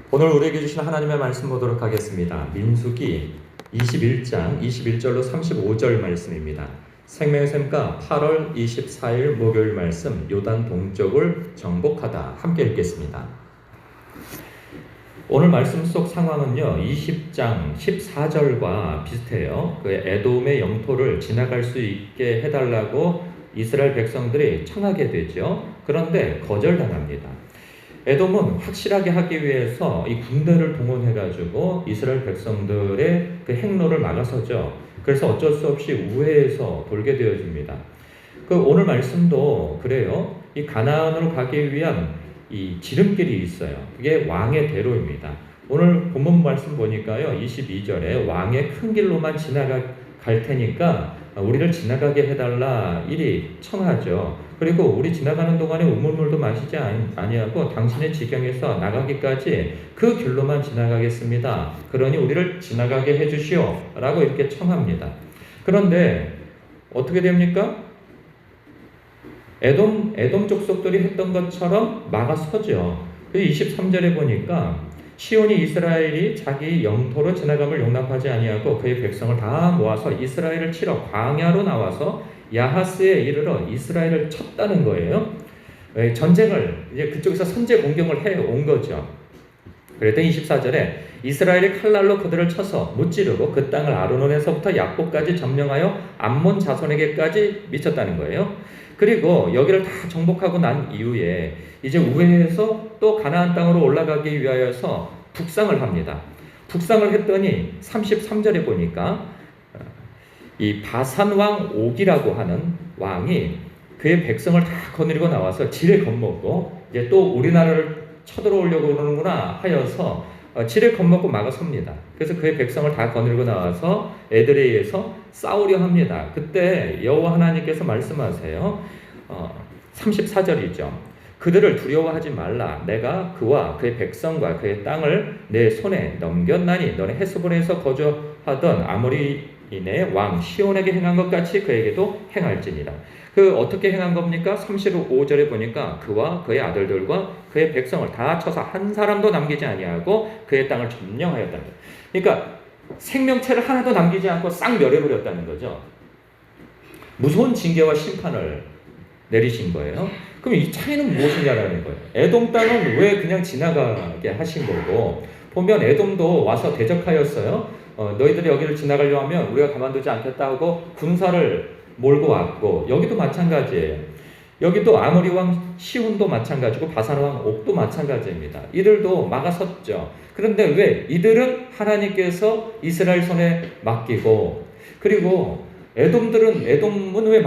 오늘 우리에게 주신 하나님의 말씀 보도록 하겠습니다. 민수기 21장 21절로 35절 말씀입니다. 생명의 샘가 8월 24일 목요일 말씀 요단 동쪽을 정복하다 함께 읽겠습니다. 오늘 말씀 속 상황은요 20장 14절과 비슷해요. 그 에돔의 영토를 지나갈 수 있게 해달라고 이스라엘 백성들이 청하게 되죠. 그런데 거절당합니다. 에돔은 확실하게 하기 위해서 이 군대를 동원해가지고 이스라엘 백성들의 그 행로를 막아서죠. 그래서 어쩔 수 없이 우회해서 돌게 되어집니다. 그 오늘 말씀도 그래요. 이 가나안으로 가기 위한 이 지름길이 있어요. 그게 왕의 대로입니다. 오늘 본문 말씀 보니까요. 22절에 왕의 큰 길로만 지나갈 테니까 우리를 지나가게 해달라 이리 청하죠. 그리고 우리 지나가는 동안에 우물물도 마시지 아니하고 당신의 지경에서 나가기까지 그 길로만 지나가겠습니다. 그러니 우리를 지나가게 해주시오 라고 이렇게 청합니다. 그런데 어떻게 됩니까? 에돔 족속들이 했던 것처럼 막아서죠. 23절에 보니까 시온이 이스라엘이 자기 영토로 지나감을 용납하지 아니하고 그의 백성을 다 모아서 이스라엘을 치러 광야로 나와서 야하스에 이르러 이스라엘을 쳤다는 거예요. 전쟁을 이제 그쪽에서 선제 공격을 해 온 거죠. 그랬더니 24절에 이스라엘이 칼날로 그들을 쳐서 무찌르고 그 땅을 아르논에서부터 약보까지 점령하여 암몬 자손에게까지 미쳤다는 거예요. 그리고 여기를 다 정복하고 난 이후에 이제 우회해서 또 가나안 땅으로 올라가기 위하여서 북상을 합니다. 북상을 했더니 33절에 보니까 이 바산 왕 옥이라고 하는 왕이 그의 백성을 다 거느리고 나와서 지레 겁먹고 이제 또 우리나라를 쳐들어오려고 그러는구나 하여서 지레 겁먹고 막아섭니다. 그래서 그의 백성을 다 거느리고 나와서 에드레이에서 싸우려 합니다. 그때 여호와 하나님께서 말씀하세요. 34절이죠. 그들을 두려워하지 말라. 내가 그와 그의 백성과 그의 땅을 내 손에 넘겼나니 너네 헤스본에서 거주하던 아모리인의 왕 시온에게 행한 것 같이 그에게도 행할지니라. 그 어떻게 행한 겁니까? 35절에 보니까 그와 그의 아들들과 그의 백성을 다 쳐서 한 사람도 남기지 아니하고 그의 땅을 점령하였다는 거예요. 그러니까 생명체를 하나도 남기지 않고 싹 멸해버렸다는 거죠. 무서운 징계와 심판을 내리신 거예요. 그럼 이 차이는 무엇이냐라는 거예요. 에돔 땅은 왜 그냥 지나가게 하신 거고, 보면 에돔도 와서 대적하였어요. 너희들이 여기를 지나가려 하면 우리가 가만두지 않겠다 하고 군사를 몰고 왔고, 여기도 마찬가지예요. 여기도 아모리 왕 시온도 마찬가지고 바산 왕 옥도 마찬가지입니다. 이들도 막아섰죠. 그런데 왜 이들은 하나님께서 이스라엘 손에 맡기고, 그리고 에돔은 왜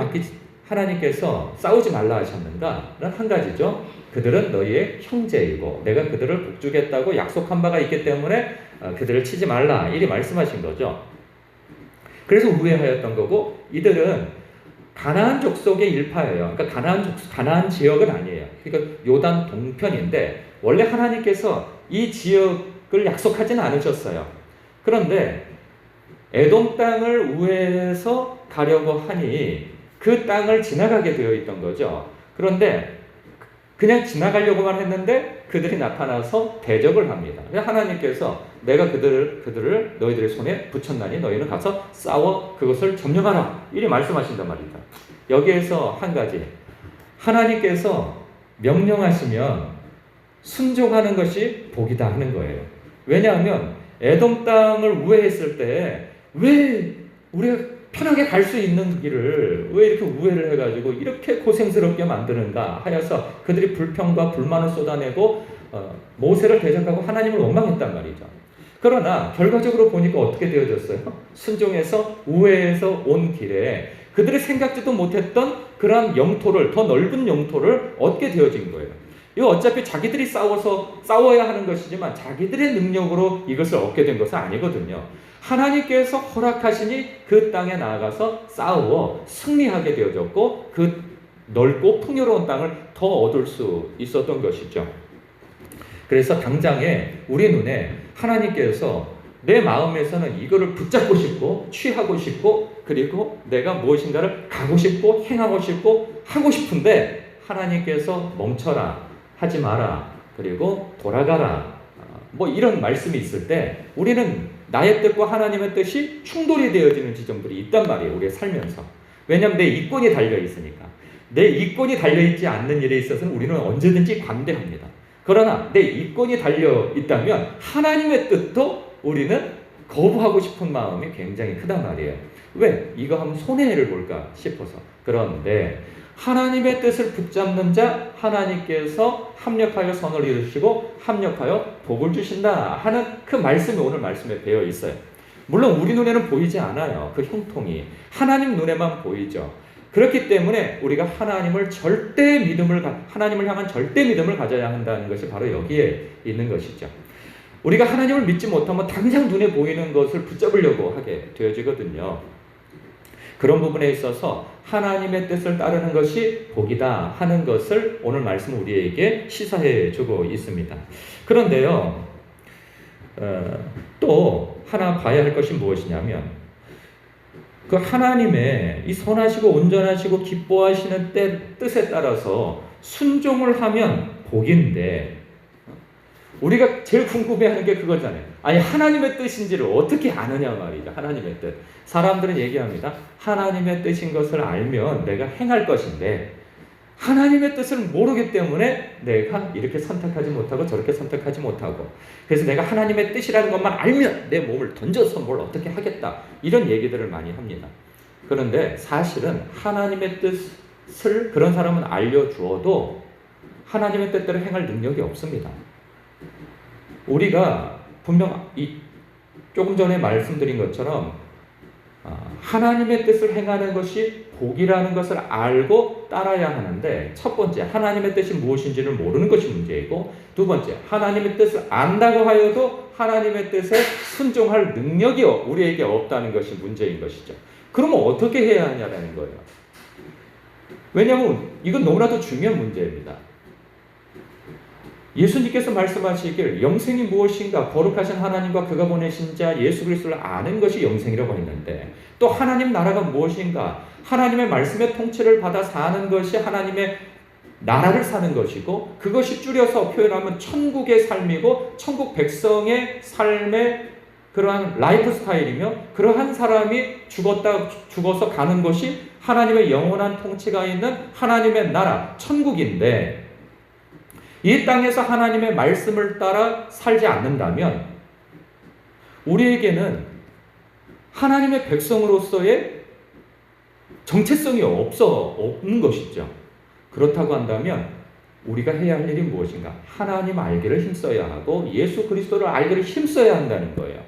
하나님께서 싸우지 말라 하셨는가? 한 가지죠. 그들은 너희의 형제이고 내가 그들을 복주겠다고 약속한 바가 있기 때문에 그들을 치지 말라 이리 말씀하신 거죠. 그래서 우회하였던 거고, 이들은 가나안 족속의 일파예요. 그러니까 가나안 지역은 아니에요. 그러니까 요단 동편인데 원래 하나님께서 이 지역을 약속하지는 않으셨어요. 그런데 에돔 땅을 우회해서 가려고 하니 그 땅을 지나가게 되어 있던 거죠. 그런데 그냥 지나가려고만 했는데 그들이 나타나서 대적을 합니다. 하나님께서 내가 그들을 너희들의 손에 붙였나니 너희는 가서 싸워 그것을 점령하라 이리 말씀하신단 말입니다. 여기에서 한 가지, 하나님께서 명령하시면 순종하는 것이 복이다 하는 거예요. 왜냐하면 에돔 땅을 우회했을 때 왜 우리가 편하게 갈 수 있는 길을 왜 이렇게 우회를 해가지고 이렇게 고생스럽게 만드는가 하여서 그들이 불평과 불만을 쏟아내고 모세를 대적하고 하나님을 원망했단 말이죠. 그러나 결과적으로 보니까 어떻게 되어졌어요? 순종해서 우회해서 온 길에 그들이 생각지도 못했던 그러한 영토를, 더 넓은 영토를 얻게 되어진 거예요. 이거 어차피 자기들이 싸워야 하는 것이지만 자기들의 능력으로 이것을 얻게 된 것은 아니거든요. 하나님께서 허락하시니 그 땅에 나아가서 싸워 승리하게 되어졌고 그 넓고 풍요로운 땅을 더 얻을 수 있었던 것이죠. 그래서 당장에 우리 눈에 하나님께서 내 마음에서는 이거를 붙잡고 싶고 취하고 싶고 그리고 내가 무엇인가를 가고 싶고 행하고 싶고 하고 싶은데 하나님께서 멈춰라, 하지 마라, 그리고 돌아가라, 뭐 이런 말씀이 있을 때 우리는 나의 뜻과 하나님의 뜻이 충돌이 되어지는 지점들이 있단 말이에요. 우리가 살면서. 왜냐하면 내 이권이 달려있으니까. 내 이권이 달려있지 않는 일에 있어서는 우리는 언제든지 관대합니다. 그러나 내 이권이 달려있다면 하나님의 뜻도 우리는 거부하고 싶은 마음이 굉장히 크단 말이에요. 왜? 이거 하면 손해를 볼까 싶어서. 그런데 하나님의 뜻을 붙잡는 자 하나님께서 합력하여 선을 이루시고 합력하여 복을 주신다 하는 그 말씀이 오늘 말씀에 배어 있어요. 물론 우리 눈에는 보이지 않아요. 그 형통이. 하나님 눈에만 보이죠. 그렇기 때문에 우리가 하나님을 하나님을 향한 절대 믿음을 가져야 한다는 것이 바로 여기에 있는 것이죠. 우리가 하나님을 믿지 못하면 당장 눈에 보이는 것을 붙잡으려고 하게 되어지거든요. 그런 부분에 있어서 하나님의 뜻을 따르는 것이 복이다 하는 것을 오늘 말씀은 우리에게 시사해 주고 있습니다. 그런데요, 또 하나 봐야 할 것이 무엇이냐면 그 하나님의 이 선하시고 온전하시고 기뻐하시는 뜻에 따라서 순종을 하면 복인데 우리가 제일 궁금해하는 게 그거잖아요. 아니 하나님의 뜻인지를 어떻게 아느냐 말이죠. 하나님의 뜻. 사람들은 얘기합니다. 하나님의 뜻인 것을 알면 내가 행할 것인데 하나님의 뜻을 모르기 때문에 내가 이렇게 선택하지 못하고 저렇게 선택하지 못하고 그래서 내가 하나님의 뜻이라는 것만 알면 내 몸을 던져서 뭘 어떻게 하겠다 이런 얘기들을 많이 합니다. 그런데 사실은 하나님의 뜻을 그런 사람은 알려주어도 하나님의 뜻대로 행할 능력이 없습니다. 우리가 분명 조금 전에 말씀드린 것처럼 하나님의 뜻을 행하는 것이 복이라는 것을 알고 따라야 하는데 첫 번째 하나님의 뜻이 무엇인지를 모르는 것이 문제이고 두 번째 하나님의 뜻을 안다고 하여도 하나님의 뜻에 순종할 능력이 우리에게 없다는 것이 문제인 것이죠. 그러면 어떻게 해야 하냐라는 거예요. 왜냐하면 이건 너무나도 중요한 문제입니다. 예수님께서 말씀하시길 영생이 무엇인가 거룩하신 하나님과 그가 보내신 자 예수 그리스도를 아는 것이 영생이라고 했는데 또 하나님 나라가 무엇인가 하나님의 말씀의 통치를 받아 사는 것이 하나님의 나라를 사는 것이고 그것이 줄여서 표현하면 천국의 삶이고 천국 백성의 삶의 그러한 라이프 스타일이며 그러한 사람이 죽어서 가는 것이 하나님의 영원한 통치가 있는 하나님의 나라 천국인데 이 땅에서 하나님의 말씀을 따라 살지 않는다면 우리에게는 하나님의 백성으로서의 정체성이 없는 것이죠. 그렇다고 한다면 우리가 해야 할 일이 무엇인가? 하나님 알기를 힘써야 하고 예수 그리스도를 알기를 힘써야 한다는 거예요.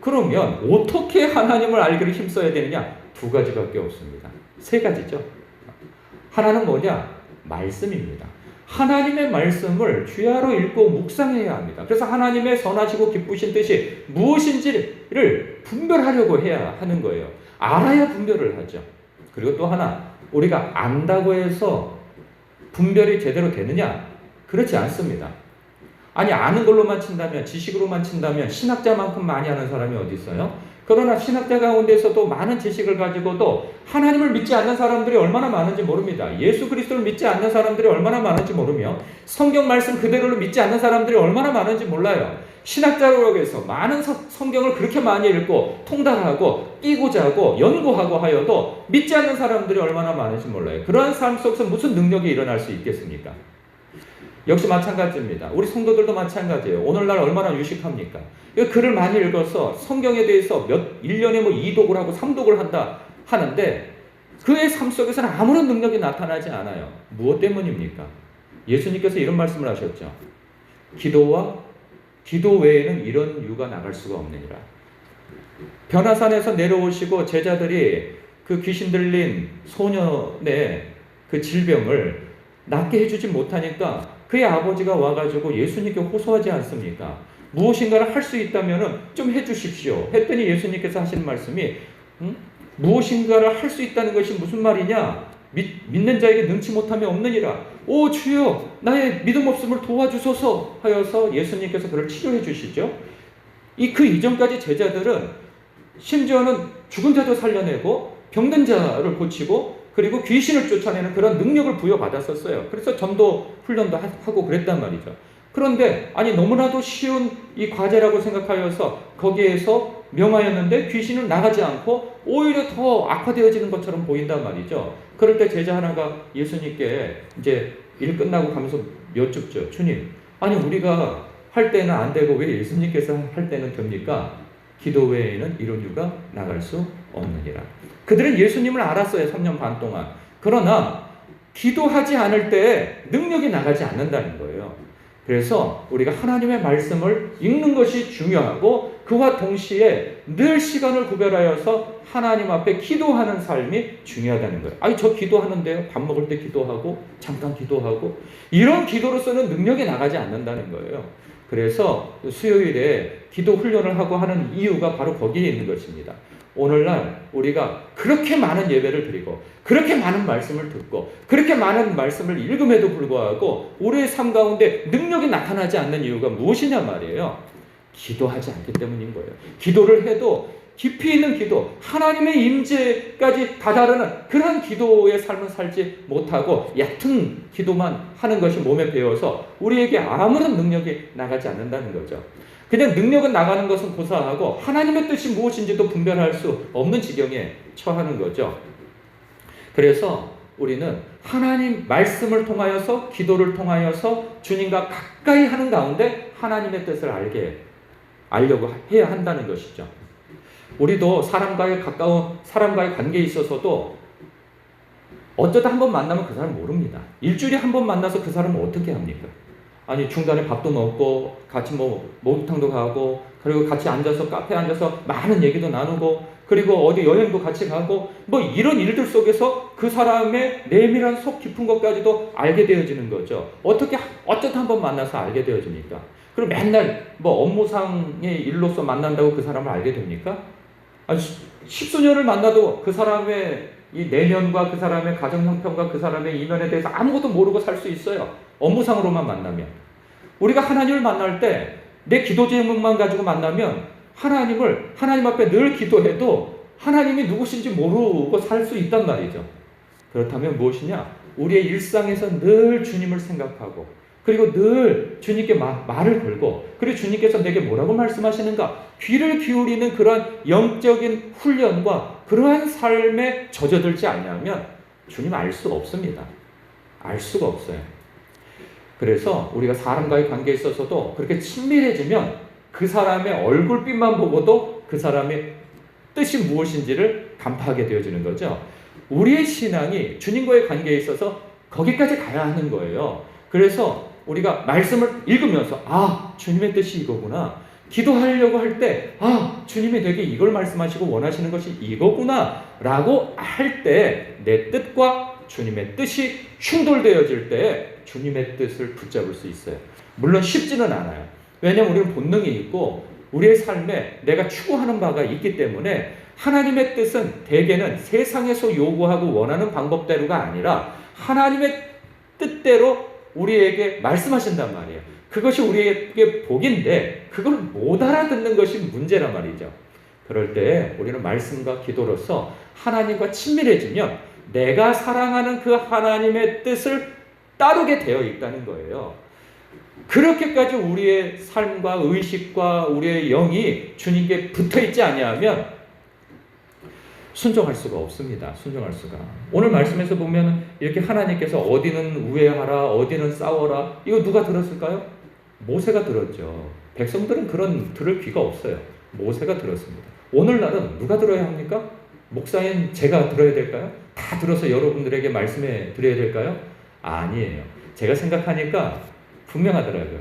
그러면 어떻게 하나님을 알기를 힘써야 되느냐? 두 가지밖에 없습니다. 세 가지죠. 하나는 뭐냐? 말씀입니다. 하나님의 말씀을 주야로 읽고 묵상해야 합니다. 그래서 하나님의 선하시고 기쁘신 뜻이 무엇인지를 분별하려고 해야 하는 거예요. 알아야 분별을 하죠. 그리고 또 하나, 우리가 안다고 해서 분별이 제대로 되느냐? 그렇지 않습니다. 아니 아는 걸로만 친다면 지식으로만 친다면 신학자만큼 많이 아는 사람이 어디 있어요? 그러나 신학자 가운데서도 많은 지식을 가지고도 하나님을 믿지 않는 사람들이 얼마나 많은지 모릅니다. 예수 그리스도를 믿지 않는 사람들이 얼마나 많은지 모르며 성경 말씀 그대로를 믿지 않는 사람들이 얼마나 많은지 몰라요. 신학자라고 해서 많은 성경을 그렇게 많이 읽고 통달하고 끼고자 하고 연구하고 하여도 믿지 않는 사람들이 얼마나 많은지 몰라요. 그러한 삶 속에서 무슨 능력이 일어날 수 있겠습니까? 역시 마찬가지입니다. 우리 성도들도 마찬가지예요. 오늘날 얼마나 유식합니까? 글을 많이 읽어서 성경에 대해서 1년에 2독을 하고 3독을 하는데 그의 삶 속에서는 아무런 능력이 나타나지 않아요. 무엇 때문입니까? 예수님께서 이런 말씀을 하셨죠. 기도 외에는 이런 유가 나갈 수가 없느니라. 변화산에서 내려오시고 제자들이 그 귀신 들린 소년의 그 질병을 낫게 해주지 못하니까 그의 아버지가 와가지고 예수님께 호소하지 않습니까? 무엇인가를 할 수 있다면 좀 해주십시오. 했더니 예수님께서 하시는 말씀이 무엇인가를 할 수 있다는 것이 무슨 말이냐? 믿는 자에게 능치 못함이 없느니라. 오 주여 나의 믿음 없음을 도와주소서 하여서 예수님께서 그를 치료해 주시죠. 그 이전까지 제자들은 심지어는 죽은 자도 살려내고 병든 자를 고치고 그리고 귀신을 쫓아내는 그런 능력을 부여받았었어요. 그래서 전도 훈련도 하고 그랬단 말이죠. 그런데 아니 너무나도 쉬운 이 과제라고 생각하여서 거기에서 명하였는데 귀신은 나가지 않고 오히려 더 악화되어지는 것처럼 보인단 말이죠. 그럴 때 제자 하나가 예수님께 이제 일 끝나고 가면서 여쭙죠. 주님, 아니 우리가 할 때는 안 되고 왜 예수님께서 할 때는 됩니까? 기도 외에는 이런 이유가 나갈 수 없느니라. 그들은 예수님을 알았어요. 3년 반 동안. 그러나 기도하지 않을 때 능력이 나가지 않는다는 거예요. 그래서 우리가 하나님의 말씀을 읽는 것이 중요하고 그와 동시에 늘 시간을 구별하여서 하나님 앞에 기도하는 삶이 중요하다는 거예요. 아니 저 기도하는데요. 밥 먹을 때 기도하고 잠깐 기도하고 이런 기도로서는 능력이 나가지 않는다는 거예요. 그래서 수요일에 기도 훈련을 하고 하는 이유가 바로 거기에 있는 것입니다. 오늘날 우리가 그렇게 많은 예배를 드리고 그렇게 많은 말씀을 듣고 그렇게 많은 말씀을 읽음에도 불구하고 우리의 삶 가운데 능력이 나타나지 않는 이유가 무엇이냐 말이에요. 기도하지 않기 때문인 거예요. 기도를 해도 깊이 있는 기도, 하나님의 임재까지 다다르는 그런 기도의 삶을 살지 못하고 얕은 기도만 하는 것이 몸에 배어서 우리에게 아무런 능력이 나가지 않는다는 거죠. 그냥 능력은 나가는 것은 고사하고 하나님의 뜻이 무엇인지도 분별할 수 없는 지경에 처하는 거죠. 그래서 우리는 하나님 말씀을 통하여서 기도를 통하여서 주님과 가까이 하는 가운데 하나님의 뜻을 알려고 해야 한다는 것이죠. 우리도 사람과의 관계에 있어서도 어쩌다 한 번 만나면 그 사람 모릅니다. 일주일에 한 번 만나서 그 사람을 어떻게 합니까? 아니 중간에 밥도 먹고 같이 목욕탕도 가고 그리고 같이 앉아서 카페에 앉아서 많은 얘기도 나누고 그리고 어디 여행도 같이 가고 이런 일들 속에서 그 사람의 내밀한 속 깊은 것까지도 알게 되어지는 거죠. 어쩌다 한 번 만나서 알게 되어집니까? 그럼 맨날 업무상의 일로서 만난다고 그 사람을 알게 됩니까? 아니, 십수년을 만나도 그 사람의 이 내면과 그 사람의 가정 형편과 그 사람의 이면에 대해서 아무것도 모르고 살 수 있어요. 업무상으로만 만나면. 우리가 하나님을 만날 때 내 기도 제목만 가지고 만나면 하나님 앞에 늘 기도해도 하나님이 누구신지 모르고 살 수 있단 말이죠. 그렇다면 무엇이냐? 우리의 일상에서 늘 주님을 생각하고 그리고 늘 주님께 말을 걸고 그리고 주님께서 내게 뭐라고 말씀하시는가 귀를 기울이는 그러한 영적인 훈련과 그러한 삶에 젖어들지 않으면 주님 알 수가 없습니다. 알 수가 없어요. 그래서 우리가 사람과의 관계에 있어서도 그렇게 친밀해지면 그 사람의 얼굴빛만 보고도 그 사람의 뜻이 무엇인지를 간파하게 되어지는 거죠. 우리의 신앙이 주님과의 관계에 있어서 거기까지 가야 하는 거예요. 그래서 우리가 말씀을 읽으면서 주님의 뜻이 이거구나. 기도하려고 할 때 주님이 내게 이걸 말씀하시고 원하시는 것이 이거구나 라고 할 때 내 뜻과 주님의 뜻이 충돌되어질 때 주님의 뜻을 붙잡을 수 있어요. 물론 쉽지는 않아요. 왜냐하면 우리는 본능이 있고 우리의 삶에 내가 추구하는 바가 있기 때문에 하나님의 뜻은 대개는 세상에서 요구하고 원하는 방법대로가 아니라 하나님의 뜻대로 우리에게 말씀하신단 말이에요. 그것이 우리에게 복인데 그걸 못 알아듣는 것이 문제란 말이죠. 그럴 때 우리는 말씀과 기도로서 하나님과 친밀해지면 내가 사랑하는 그 하나님의 뜻을 따르게 되어 있다는 거예요. 그렇게까지 우리의 삶과 의식과 우리의 영이 주님께 붙어있지 아니하면 순종할 수가 없습니다. 순종할 수가. 오늘 말씀에서 보면 이렇게 하나님께서 어디는 우애하라, 어디는 싸워라. 이거 누가 들었을까요? 모세가 들었죠. 백성들은 들을 귀가 없어요. 모세가 들었습니다. 오늘날은 누가 들어야 합니까? 목사인 제가 들어야 될까요? 다 들어서 여러분들에게 말씀해 드려야 될까요? 아니에요. 제가 생각하니까 분명하더라고요.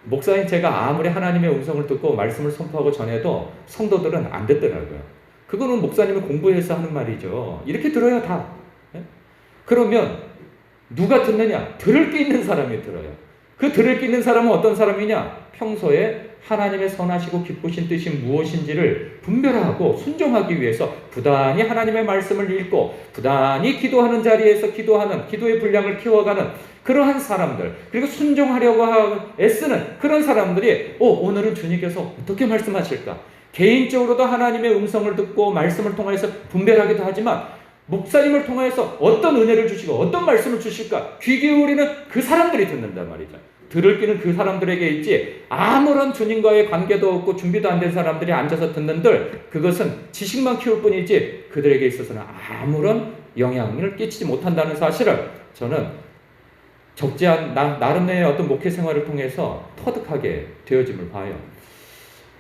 목사인 제가 아무리 하나님의 음성을 듣고 말씀을 선포하고 전해도 성도들은 안 듣더라고요. 그거는 목사님이 공부해서 하는 말이죠. 이렇게 들어야 다. 그러면 누가 듣느냐? 들을 게 있는 사람이 들어요. 그 들을 게 있는 사람은 어떤 사람이냐? 평소에 하나님의 선하시고 기쁘신 뜻이 무엇인지를 분별하고 순종하기 위해서 부단히 하나님의 말씀을 읽고 부단히 기도하는 자리에서 기도의 분량을 키워가는 그러한 사람들, 그리고 순종하려고 애쓰는 그런 사람들이 오늘은 주님께서 어떻게 말씀하실까? 개인적으로도 하나님의 음성을 듣고 말씀을 통해서 분별하기도 하지만 목사님을 통해서 어떤 은혜를 주시고 어떤 말씀을 주실까? 귀 기울이는 그 사람들이 듣는단 말이죠. 들을 귀는 그 사람들에게 있지, 아무런 주님과의 관계도 없고 준비도 안 된 사람들이 앉아서 듣는들, 그것은 지식만 키울 뿐이지 그들에게 있어서는 아무런 영향을 끼치지 못한다는 사실을 저는 적지 않은 나름의 어떤 목회 생활을 통해서 터득하게 되어짐을 봐요.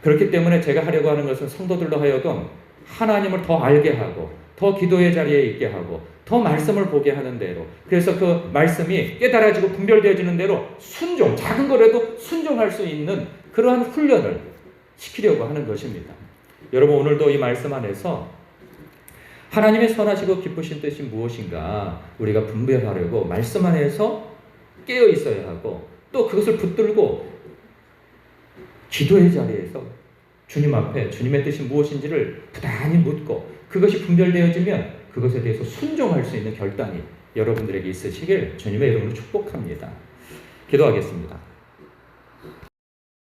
그렇기 때문에 제가 하려고 하는 것은 성도들로 하여금 하나님을 더 알게 하고, 더 기도의 자리에 있게 하고, 더 말씀을 보게 하는 대로, 그래서 그 말씀이 깨달아지고 분별되어지는 대로 순종, 작은 거라도 순종할 수 있는 그러한 훈련을 시키려고 하는 것입니다. 여러분, 오늘도 이 말씀 안에서 하나님의 선하시고 기쁘신 뜻이 무엇인가 우리가 분별하려고 말씀 안에서 깨어 있어야 하고, 또 그것을 붙들고 기도의 자리에서 주님 앞에 주님의 뜻이 무엇인지를 부단히 묻고, 그것이 분별되어지면 그것에 대해서 순종할 수 있는 결단이 여러분들에게 있으시길 주님의 이름으로 축복합니다. 기도하겠습니다.